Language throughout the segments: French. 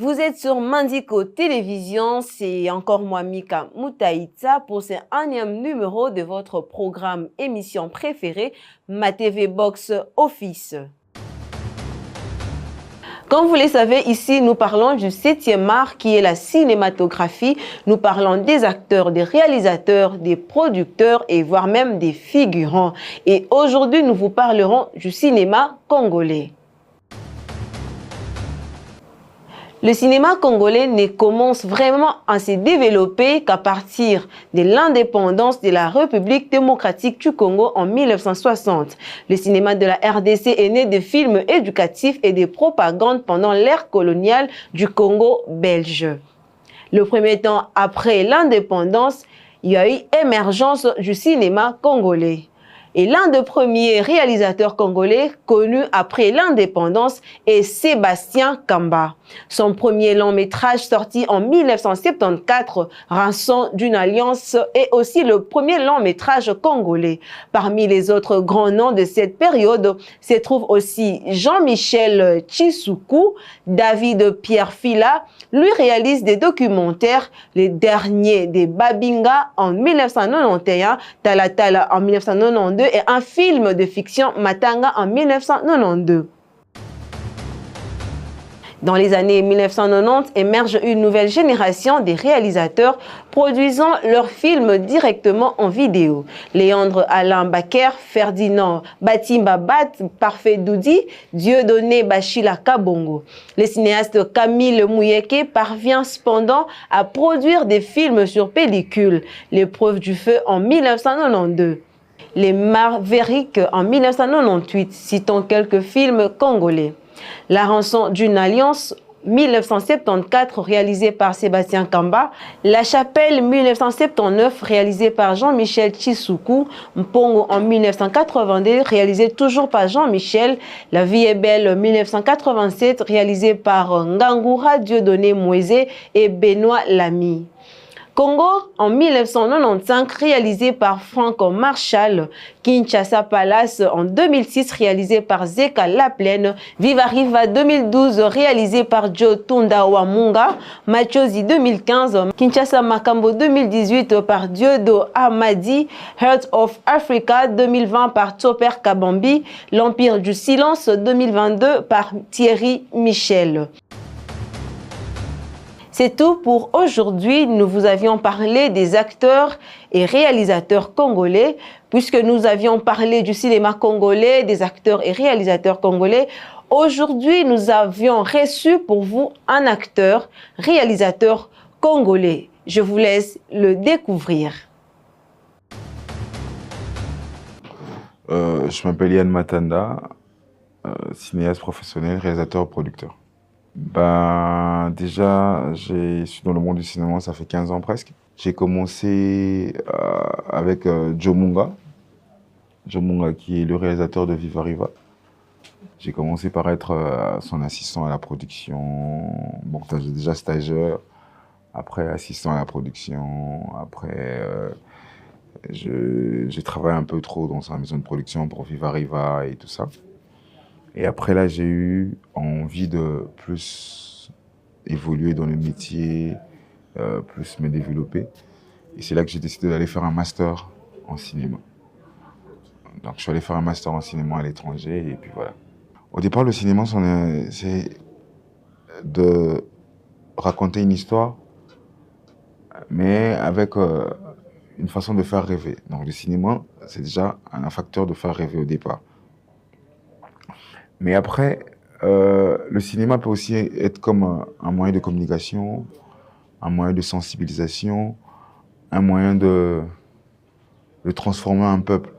Vous êtes sur Mandiko Télévision, c'est encore moi Mika Moutaïta pour ce 1e numéro de votre programme émission préférée, Ma TV Box Office. Comme vous le savez, ici, nous parlons du 7e art qui est la cinématographie. Nous parlons des acteurs, des réalisateurs, des producteurs et voire même des figurants. Et aujourd'hui, nous vous parlerons du cinéma congolais. Le cinéma congolais ne commence vraiment à se développer qu'à partir de l'indépendance de la République démocratique du Congo en 1960. Le cinéma de la RDC est né de films éducatifs et de propagandes pendant l'ère coloniale du Congo belge. Le premier temps après l'indépendance, il y a eu émergence du cinéma congolais. Et l'un des premiers réalisateurs congolais connus après l'indépendance est Sébastien Kamba. Son premier long métrage sorti en 1974, Rançon d'une alliance, est aussi le premier long métrage congolais. Parmi les autres grands noms de cette période se trouvent aussi Jean-Michel Tchissoukou, David Pierre Fila. Lui réalise des documentaires, les derniers des Babinga en 1991, Talatala en 1992 et un film de fiction Matanga en 1992. Dans les années 1990, émerge une nouvelle génération des réalisateurs produisant leurs films directement en vidéo. Léandre Alain Baker, Ferdinand Batimba Bat, Parfait Doudi, Dieudonné Bachila Kabongo. Le cinéaste Camille Mouyeke parvient cependant à produire des films sur pellicule. L'épreuve du feu en 1992. Les Maverick en 1998, citant quelques films congolais. La rançon d'une alliance 1974 réalisée par Sébastien Kamba, La Chapelle 1979 réalisée par Jean-Michel Tchissoukou, Mpongo en 1982 réalisé toujours par Jean-Michel, La Vie est belle 1987 réalisée par Ngangura Dieudonné Moïse et Benoît Lamy. Congo en 1995 réalisé par Franck Marshall, Kinshasa Palace en 2006 réalisé par Zeka Laplaine, Viva Riva 2012 réalisé par Joe Tunda Wamunga, Machozi 2015, Kinshasa Makambo 2018 par Diodo Amadi, Heart of Africa 2020 par Topper Kabambi, L'Empire du Silence 2022 par Thierry Michel. C'est tout pour aujourd'hui. Nous vous avions parlé des acteurs et réalisateurs congolais, puisque nous avions parlé du cinéma congolais, des acteurs et réalisateurs congolais. Aujourd'hui, nous avions reçu pour vous un acteur, réalisateur congolais. Je vous laisse le découvrir. Je m'appelle Yann Matanda, cinéaste professionnel, réalisateur, producteur. Déjà, je suis dans le monde du cinéma, ça fait 15 ans presque. J'ai commencé avec Joe Munga qui est le réalisateur de Viva Riva. J'ai commencé par être son assistant à la production, bon, déjà stagiaire, après assistant à la production, après j'ai travaillé un peu trop dans sa maison de production pour Viva Riva et tout ça. Et après là, j'ai eu envie de plus évoluer dans le métier, plus me développer. Et c'est là que j'ai décidé d'aller faire un master en cinéma. Donc je suis allé faire un master en cinéma à l'étranger et puis voilà. Au départ, le cinéma, c'est de raconter une histoire, mais avec une façon de faire rêver. Donc le cinéma, c'est déjà un facteur de faire rêver au départ. Mais après, le cinéma peut aussi être comme un moyen de communication, un moyen de sensibilisation, un moyen de transformer un peuple.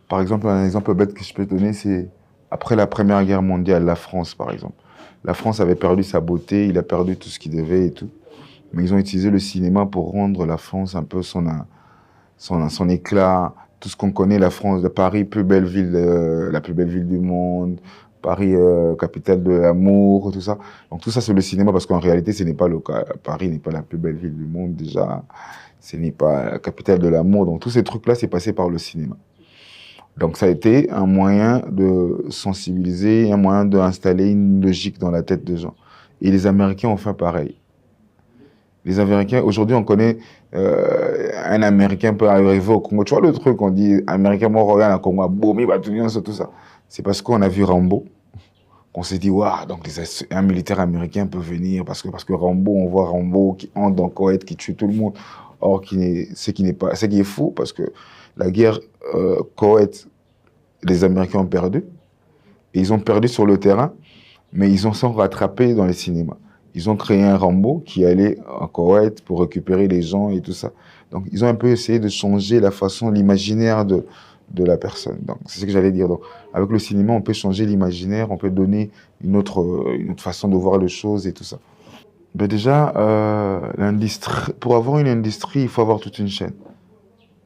Par exemple, un exemple bête que je peux donner, c'est après la Première Guerre mondiale, la France, par exemple. La France avait perdu sa beauté, il a perdu tout ce qu'il devait et tout. Mais ils ont utilisé le cinéma pour rendre la France un peu son éclat. Tout ce qu'on connaît, la France, de Paris, plus belle ville, la plus belle ville du monde, Paris, capitale de l'amour, tout ça. Donc tout ça, c'est le cinéma, parce qu'en réalité, ce n'est pas le cas. Paris n'est pas la plus belle ville du monde, déjà. Ce n'est pas la capitale de l'amour. Donc tous ces trucs-là, c'est passé par le cinéma. Donc ça a été un moyen de sensibiliser, un moyen d'installer une logique dans la tête des gens. Et les Américains ont fait pareil. Les Américains, aujourd'hui, on connaît un Américain peut arriver au Congo. Tu vois le truc, on dit Américain, moi, regarde, au Congo, boum, il va tout ça. C'est parce qu'on a vu Rambo, qu'on s'est dit, waouh, donc un militaire américain peut venir, parce que Rambo, on voit Rambo qui entre dans Koweït, qui tue tout le monde. Or, ce qui est faux, parce que la guerre Koweït, les Américains ont perdu. Et ils ont perdu sur le terrain, mais ils ont sont rattrapés dans les cinémas. Ils ont créé un Rambo qui allait en Koweït pour récupérer les gens et tout ça. Donc, ils ont un peu essayé de changer la façon, l'imaginaire de la personne. Donc, c'est ce que j'allais dire. Donc, avec le cinéma, on peut changer l'imaginaire, on peut donner une autre façon de voir les choses et tout ça. Ben déjà, pour avoir une industrie, il faut avoir toute une chaîne.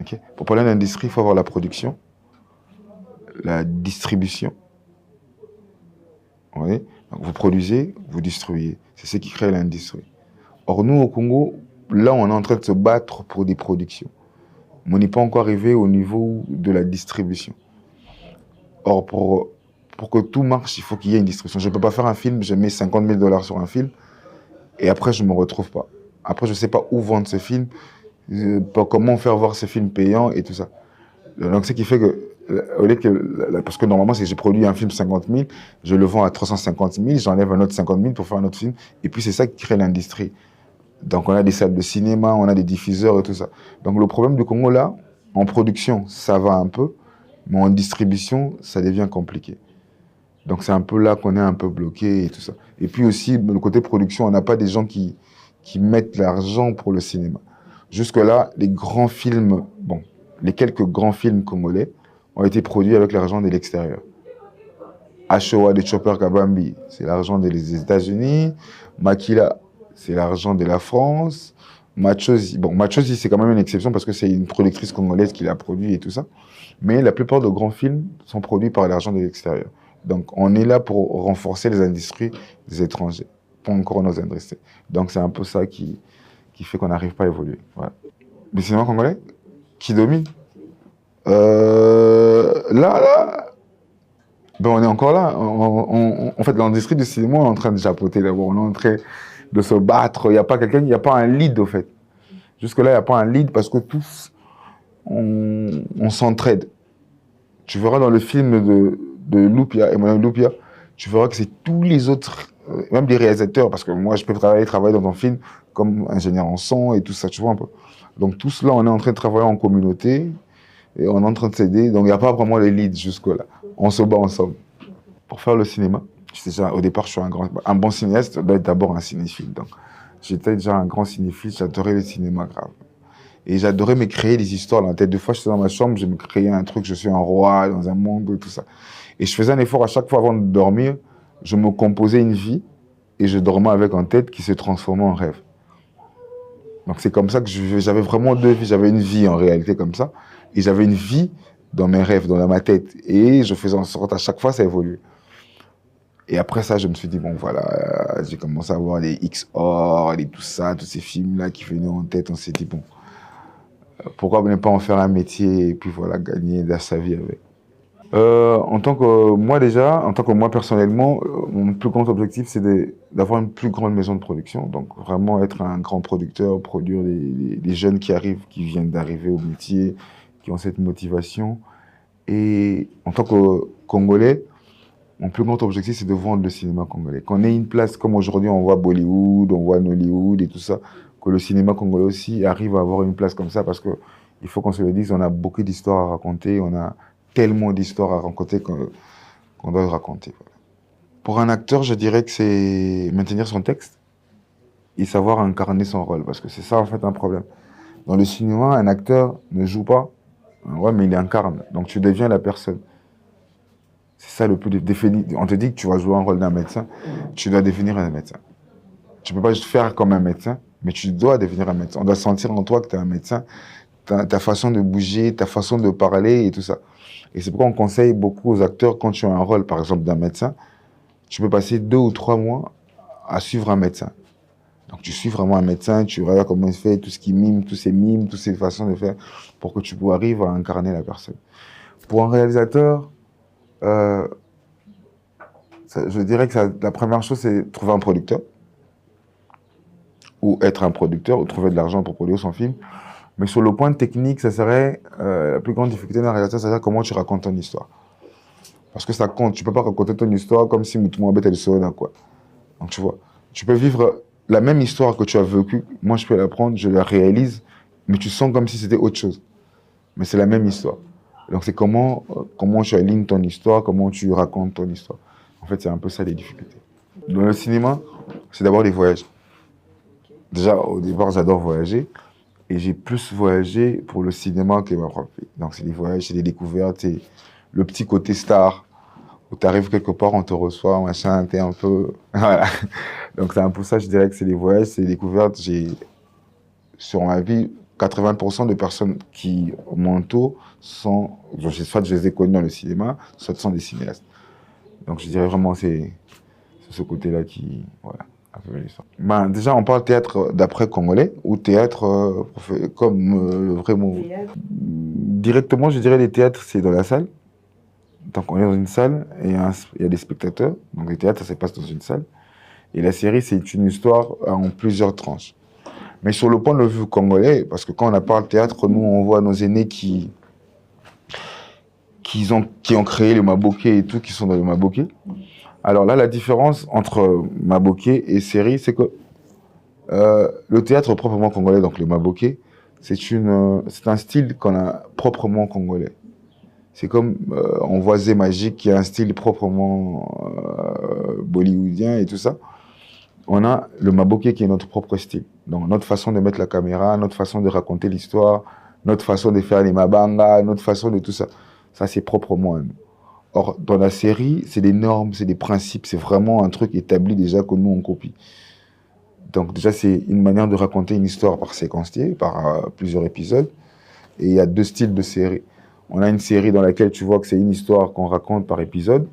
Okay? Pour parler d'industrie, il faut avoir la production, la distribution. Oui. Donc, vous produisez, vous distribuez. C'est ce qui crée l'industrie. Or, nous, au Congo, là, on est en train de se battre pour des productions. Mais on n'est pas encore arrivé au niveau de la distribution. Or, pour que tout marche, il faut qu'il y ait une distribution. Je ne peux pas faire un film, je mets 50 000 $ sur un film, et après, je ne me retrouve pas. Après, je ne sais pas où vendre ce film, comment faire voir ce film payant et tout ça. Donc, ce qui fait que, parce que normalement, si j'ai produit un film 50 000, je le vends à 350 000, j'enlève un autre 50 000 pour faire un autre film, et puis c'est ça qui crée l'industrie. Donc, on a des salles de cinéma, on a des diffuseurs et tout ça. Donc, le problème du Congo, là, en production, ça va un peu, mais en distribution, ça devient compliqué. Donc, c'est un peu là qu'on est un peu bloqué et tout ça. Et puis aussi, le côté production, on n'a pas des gens qui mettent l'argent pour le cinéma. Jusque-là, les grands films, bon, les quelques grands films congolais ont été produits avec l'argent de l'extérieur. Ashoa de Chopper Kabambi, c'est l'argent des États-Unis. Makila, c'est l'argent de la France. Machozi, bon, Machozi, c'est quand même une exception parce que c'est une productrice congolaise qui l'a produit et tout ça. Mais la plupart de grands films sont produits par l'argent de l'extérieur. Donc, on est là pour renforcer les industries des étrangers, pas encore nos industries. Donc, c'est un peu ça qui fait qu'on n'arrive pas à évoluer. Voilà. Le cinéma congolais, qui domine là, ben on est encore là. En fait, l'industrie du cinéma est en train de japoter d'abord. On est en train de se battre. Il n'y a pas quelqu'un, il n'y a pas un lead, au fait. Jusque-là, il n'y a pas un lead parce que tous, on s'entraide. Tu verras dans le film de Lupia, Emmanuel Lupia, tu verras que c'est tous les autres, même des réalisateurs, parce que moi, je peux travailler dans ton film comme ingénieur en son et tout ça, tu vois un peu. Donc, tous là, on est en train de travailler en communauté et on est en train de s'aider. Donc, il n'y a pas vraiment les leads jusque-là. On se bat ensemble. Pour faire le cinéma, au départ, je suis un bon cinéaste, doit être d'abord un cinéphile. Donc, j'étais déjà un grand cinéphile, j'adorais le cinéma grave. Et j'adorais me créer des histoires dans la tête. Des fois, j'étais dans ma chambre, je me créais un truc, je suis un roi dans un monde, tout ça. Et je faisais un effort à chaque fois avant de dormir, je me composais une vie et je dormais avec en tête qui se transformait en rêve. Donc c'est comme ça que j'avais vraiment deux vies. J'avais une vie en réalité comme ça et j'avais une vie dans mes rêves, dans ma tête. Et je faisais en sorte à chaque fois ça évoluait. Et après ça, je me suis dit, bon voilà, j'ai commencé à voir les XOR, et tout ça, tous ces films-là qui venaient en tête. On s'est dit, bon, pourquoi ne pas en faire un métier et puis voilà, gagner de sa vie avec. En tant que moi personnellement, mon plus grand objectif, c'est d'avoir une plus grande maison de production. Donc vraiment être un grand producteur, produire les jeunes qui viennent d'arriver au métier, qui ont cette motivation. Et en tant que Congolais, mon plus grand objectif, c'est de vendre le cinéma congolais. Qu'on ait une place, comme aujourd'hui, on voit Bollywood, on voit Nollywood et tout ça, que le cinéma congolais aussi arrive à avoir une place comme ça, parce qu'il faut qu'on se le dise, on a beaucoup d'histoires à raconter, on a tellement d'histoires à raconter qu'on doit raconter. Voilà. Pour un acteur, je dirais que c'est maintenir son texte et savoir incarner son rôle, parce que c'est ça, en fait, un problème. Dans le cinéma, un acteur ne joue pas, ouais, mais il incarne, donc tu deviens la personne. C'est ça le plus défini. On te dit que tu vas jouer un rôle d'un médecin, tu dois devenir un médecin. Tu ne peux pas juste faire comme un médecin, mais tu dois devenir un médecin. On doit sentir en toi que tu es un médecin, ta façon de bouger, ta façon de parler et tout ça. Et c'est pourquoi on conseille beaucoup aux acteurs, quand tu as un rôle, par exemple, d'un médecin, tu peux passer 2 ou 3 mois à suivre un médecin. Donc tu suis vraiment un médecin, tu regardes comment il fait, tout ce qu'il mime, tous ces façons de faire, pour que tu arrives à incarner la personne. Pour un réalisateur, je dirais que la première chose, c'est trouver un producteur. ou être un producteur, ou trouver de l'argent pour produire son film. Mais sur le point technique, ça serait la plus grande difficulté d'un réalisateur, c'est comment tu racontes ton histoire. Parce que ça compte. Tu peux pas raconter ton histoire comme si Moutou Mohamed elle sonne, quoi. Donc tu vois, tu peux vivre la même histoire que tu as vécue. Moi, je peux la prendre, je la réalise, mais tu sens comme si c'était autre chose. Mais c'est la même histoire. Donc c'est comment tu alignes ton histoire, comment tu racontes ton histoire. En fait, c'est un peu ça les difficultés. Dans le cinéma, c'est d'abord les voyages. Déjà, au départ, j'adore voyager. Et j'ai plus voyagé pour le cinéma que ma propre vie. Donc c'est des voyages, c'est des découvertes, c'est le petit côté star, où tu arrives quelque part, on te reçoit, machin, t'es un peu... Voilà. Donc c'est un peu ça, je dirais que c'est des voyages, c'est des découvertes. Sur ma vie, 80% de personnes qui m'entourent sont... Soit je les ai connus dans le cinéma, soit sont des cinéastes. Donc je dirais vraiment c'est ce côté-là qui... Voilà. Ben, déjà, on parle théâtre d'après congolais ou théâtre comme le vrai mot. Directement, je dirais les théâtres, c'est dans la salle. Donc, on est dans une salle et il y a des spectateurs. Donc, les théâtres, ça se passe dans une salle. Et la série, c'est une histoire en plusieurs tranches. Mais sur le point de vue congolais, parce que quand on parle théâtre, nous, on voit nos aînés qui ont créé le Maboké et tout, qui sont dans le Maboké. Alors là, la différence entre Maboké et série, c'est que le théâtre proprement congolais, donc le Maboké, c'est un style qu'on a proprement congolais. C'est comme on voit Zé Magique, qui a un style proprement bollywoodien et tout ça. On a le Maboké qui est notre propre style. Donc notre façon de mettre la caméra, notre façon de raconter l'histoire, notre façon de faire les mabanga, notre façon de tout ça. Ça, c'est proprement à nous. Or, dans la série, c'est des normes, c'est des principes, c'est vraiment un truc établi déjà que nous, on copie. Donc déjà, c'est une manière de raconter une histoire par séquencier, par plusieurs épisodes. Et il y a deux styles de série. On a une série dans laquelle tu vois que c'est une histoire qu'on raconte par épisode.